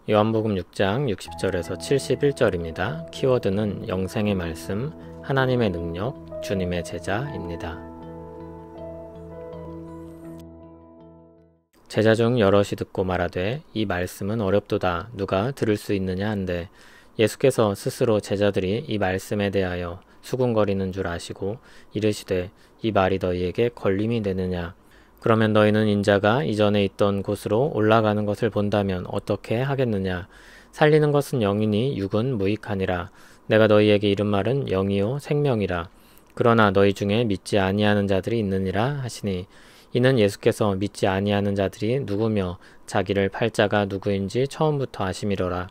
요한복음 6장 60절에서 71절입니다. 키워드는 영생의 말씀, 하나님의 능력, 주님의 제자입니다. 제자 중 여럿이 듣고 말하되 이 말씀은 어렵도다 누가 들을 수 있느냐 한데 예수께서 스스로 제자들이 이 말씀에 대하여 수군거리는 줄 아시고 이르시되 이 말이 너희에게 걸림이 되느냐 그러면 너희는 인자가 이전에 있던 곳으로 올라가는 것을 본다면 어떻게 하겠느냐 살리는 것은 영이니 육은 무익하니라 내가 너희에게 이른 말은 영이요 생명이라 그러나 너희 중에 믿지 아니하는 자들이 있느니라 하시니 이는 예수께서 믿지 아니하는 자들이 누구며 자기를 팔 자가 누구인지 처음부터 아심이로라.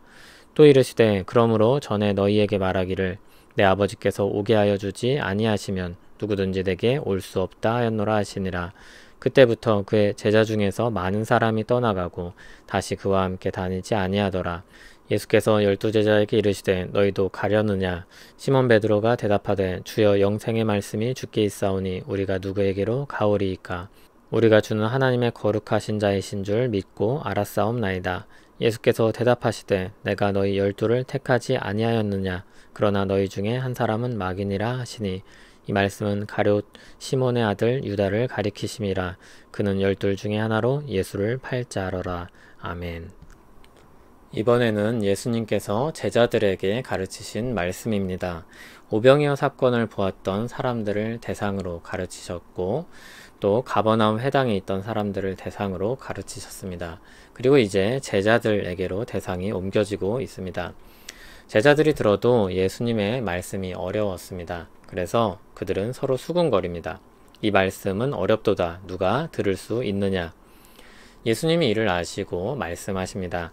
또 이르시되 그러므로 전에 너희에게 말하기를 내 아버지께서 오게 하여 주지 아니하시면 누구든지 내게 올 수 없다 하였노라 하시니라. 그때부터 그의 제자 중에서 많은 사람이 떠나가고 다시 그와 함께 다니지 아니하더라. 예수께서 12제자에게 이르시되 너희도 가려느냐? 시몬 베드로가 대답하되 주여 영생의 말씀이 주께 있사오니 우리가 누구에게로 가오리이까? 우리가 주는 하나님의 거룩하신 자이신 줄 믿고 알았사옵나이다. 예수께서 대답하시되 내가 너희 12를 택하지 아니하였느냐? 그러나 너희 중에 한 사람은 마귀니라 하시니 이 말씀은 가룟 시몬의 아들 유다를 가리키심이라. 그는 12 중에 하나로 예수를 팔 자로라. 아멘. 이번에는 예수님께서 제자들에게 가르치신 말씀입니다. 오병이어 사건을 보았던 사람들을 대상으로 가르치셨고 또 가버나움 회당에 있던 사람들을 대상으로 가르치셨습니다. 그리고 이제 제자들에게로 대상이 옮겨지고 있습니다. 제자들이 들어도 예수님의 말씀이 어려웠습니다. 그래서 그들은 서로 수군거립니다. 이 말씀은 어렵도다 누가 들을 수 있느냐? 예수님이 이를 아시고 말씀하십니다.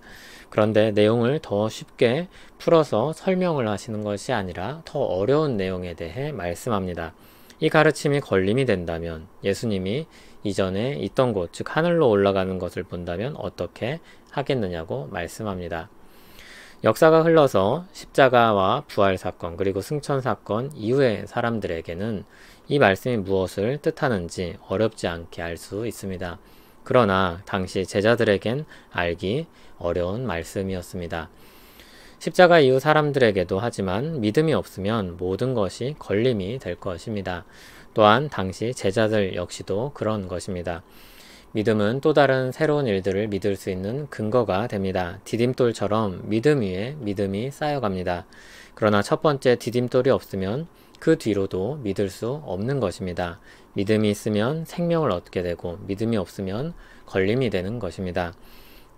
그런데 내용을 더 쉽게 풀어서 설명을 하시는 것이 아니라 더 어려운 내용에 대해 말씀합니다. 이 가르침이 걸림이 된다면 예수님이 이전에 있던 곳, 즉 하늘로 올라가는 것을 본다면 어떻게 하겠느냐고 말씀합니다. 역사가 흘러서 십자가와 부활 사건 그리고 승천 사건 이후의 사람들에게는 이 말씀이 무엇을 뜻하는지 어렵지 않게 알 수 있습니다. 그러나 당시 제자들에겐 알기 어려운 말씀이었습니다. 십자가 이후 사람들에게도 하지만 믿음이 없으면 모든 것이 걸림이 될 것입니다. 또한 당시 제자들 역시도 그런 것입니다. 믿음은 또 다른 새로운 일들을 믿을 수 있는 근거가 됩니다. 디딤돌처럼 믿음 위에 믿음이 쌓여갑니다. 그러나 첫 번째 디딤돌이 없으면 그 뒤로도 믿을 수 없는 것입니다. 믿음이 있으면 생명을 얻게 되고 믿음이 없으면 걸림이 되는 것입니다.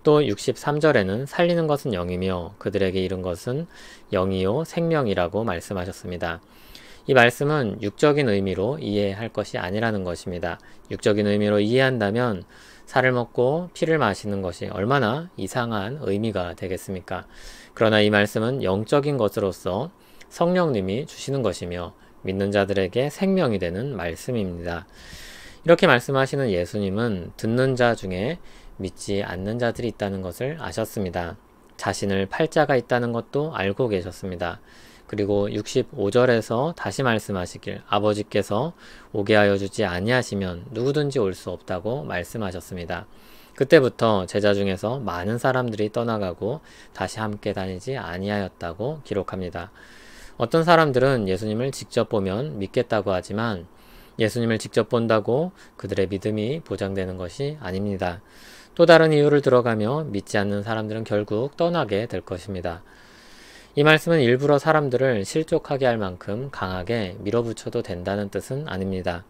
또 63절에는 살리는 것은 영이며 그들에게 이른 것은 영이요 생명이라고 말씀하셨습니다. 이 말씀은 육적인 의미로 이해할 것이 아니라는 것입니다. 육적인 의미로 이해한다면 살을 먹고 피를 마시는 것이 얼마나 이상한 의미가 되겠습니까? 그러나 이 말씀은 영적인 것으로서 성령님이 주시는 것이며 믿는 자들에게 생명이 되는 말씀입니다. 이렇게 말씀하시는 예수님은 듣는 자 중에 믿지 않는 자들이 있다는 것을 아셨습니다. 자신을 팔 자가 있다는 것도 알고 계셨습니다. 그리고 65절에서 다시 말씀하시길 아버지께서 오게 하여 주지 아니하시면 누구든지 올 수 없다고 말씀하셨습니다. 그때부터 제자 중에서 많은 사람들이 떠나가고 다시 함께 다니지 아니하였다고 기록합니다. 어떤 사람들은 예수님을 직접 보면 믿겠다고 하지만 예수님을 직접 본다고 그들의 믿음이 보장되는 것이 아닙니다. 또 다른 이유를 들어가며 믿지 않는 사람들은 결국 떠나게 될 것입니다. 이 말씀은 일부러 사람들을 실족하게 할 만큼 강하게 밀어붙여도 된다는 뜻은 아닙니다.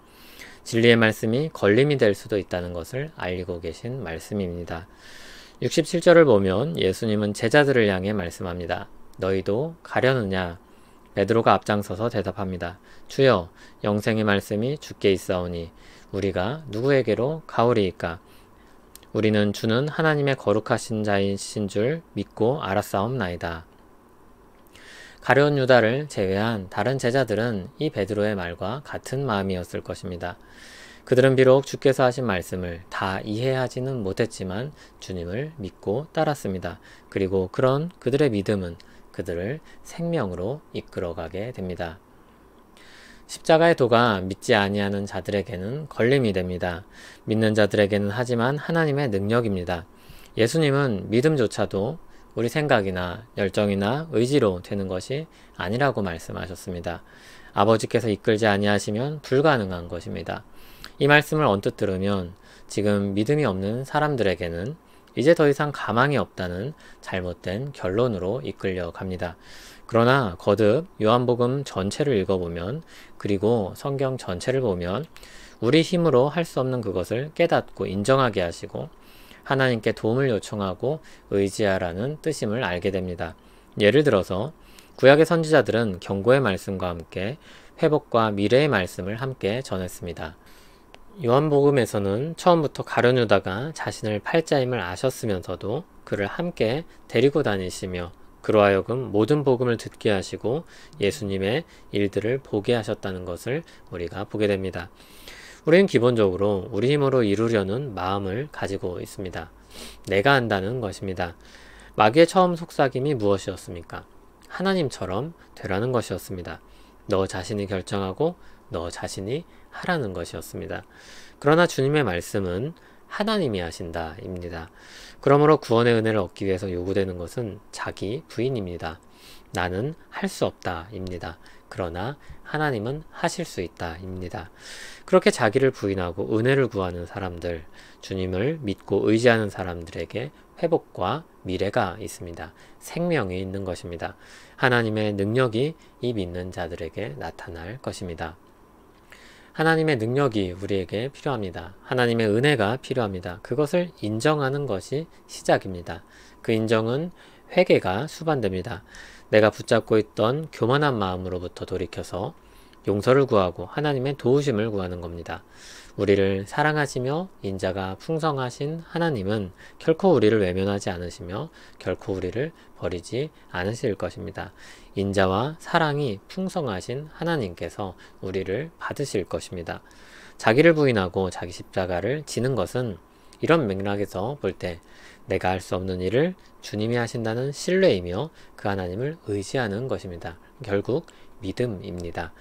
진리의 말씀이 걸림이 될 수도 있다는 것을 알리고 계신 말씀입니다. 67절을 보면 예수님은 제자들을 향해 말씀합니다. 너희도 가려느냐? 베드로가 앞장서서 대답합니다. 주여, 영생의 말씀이 주께 있사오니 우리가 누구에게로 가오리이까? 우리는 주는 하나님의 거룩하신 자이신 줄 믿고 알았사옵나이다. 가룟 유다를 제외한 다른 제자들은 이 베드로의 말과 같은 마음이었을 것입니다. 그들은 비록 주께서 하신 말씀을 다 이해하지는 못했지만 주님을 믿고 따랐습니다. 그리고 그런 그들의 믿음은 그들을 생명으로 이끌어가게 됩니다. 십자가의 도가 믿지 아니하는 자들에게는 걸림이 됩니다. 믿는 자들에게는 하지만 하나님의 능력입니다. 예수님은 믿음조차도 우리 생각이나 열정이나 의지로 되는 것이 아니라고 말씀하셨습니다. 아버지께서 이끌지 아니하시면 불가능한 것입니다. 이 말씀을 언뜻 들으면 지금 믿음이 없는 사람들에게는 이제 더 이상 가망이 없다는 잘못된 결론으로 이끌려 갑니다. 그러나 거듭 요한복음 전체를 읽어보면, 그리고 성경 전체를 보면 우리 힘으로 할 수 없는 그것을 깨닫고 인정하게 하시고 하나님께 도움을 요청하고 의지하라는 뜻임을 알게 됩니다. 예를 들어서 구약의 선지자들은 경고의 말씀과 함께 회복과 미래의 말씀을 함께 전했습니다. 요한복음에서는 처음부터 가룟 유다가 자신을 팔자임을 아셨으면서도 그를 함께 데리고 다니시며 그로 하여금 모든 복음을 듣게 하시고 예수님의 일들을 보게 하셨다는 것을 우리가 보게 됩니다. 우리는 기본적으로 우리 힘으로 이루려는 마음을 가지고 있습니다. 내가 한다는 것입니다. 마귀의 처음 속삭임이 무엇이었습니까? 하나님처럼 되라는 것이었습니다. 너 자신이 결정하고 너 자신이 하라는 것이었습니다. 그러나 주님의 말씀은 하나님이 하신다 입니다. 그러므로 구원의 은혜를 얻기 위해서 요구되는 것은 자기 부인입니다. 나는 할 수 없다 입니다. 그러나 하나님은 하실 수 있다 입니다. 그렇게 자기를 부인하고 은혜를 구하는 사람들, 주님을 믿고 의지하는 사람들에게 회복과 미래가 있습니다. 생명이 있는 것입니다. 하나님의 능력이 이 믿는 자들에게 나타날 것입니다. 하나님의 능력이 우리에게 필요합니다. 하나님의 은혜가 필요합니다. 그것을 인정하는 것이 시작입니다. 그 인정은 회개가 수반됩니다. 내가 붙잡고 있던 교만한 마음으로부터 돌이켜서 용서를 구하고 하나님의 도우심을 구하는 겁니다. 우리를 사랑하시며 인자가 풍성하신 하나님은 결코 우리를 외면하지 않으시며 결코 우리를 버리지 않으실 것입니다. 인자와 사랑이 풍성하신 하나님께서 우리를 받으실 것입니다. 자기를 부인하고 자기 십자가를 지는 것은 이런 맥락에서 볼 때 내가 할 수 없는 일을 주님이 하신다는 신뢰이며 그 하나님을 의지하는 것입니다. 결국 믿음입니다.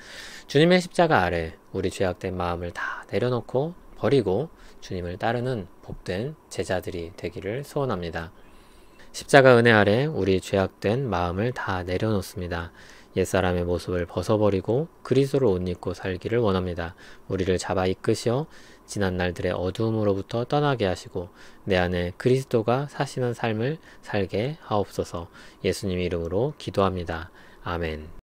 주님의 십자가 아래 우리 죄악된 마음을 다 내려놓고 버리고 주님을 따르는 복된 제자들이 되기를 소원합니다. 십자가 은혜 아래 우리 죄악된 마음을 다 내려놓습니다. 옛사람의 모습을 벗어버리고 그리스도를 옷 입고 살기를 원합니다. 우리를 잡아 이끄시어 지난 날들의 어두움으로부터 떠나게 하시고 내 안에 그리스도가 사시는 삶을 살게 하옵소서. 예수님 이름으로 기도합니다. 아멘.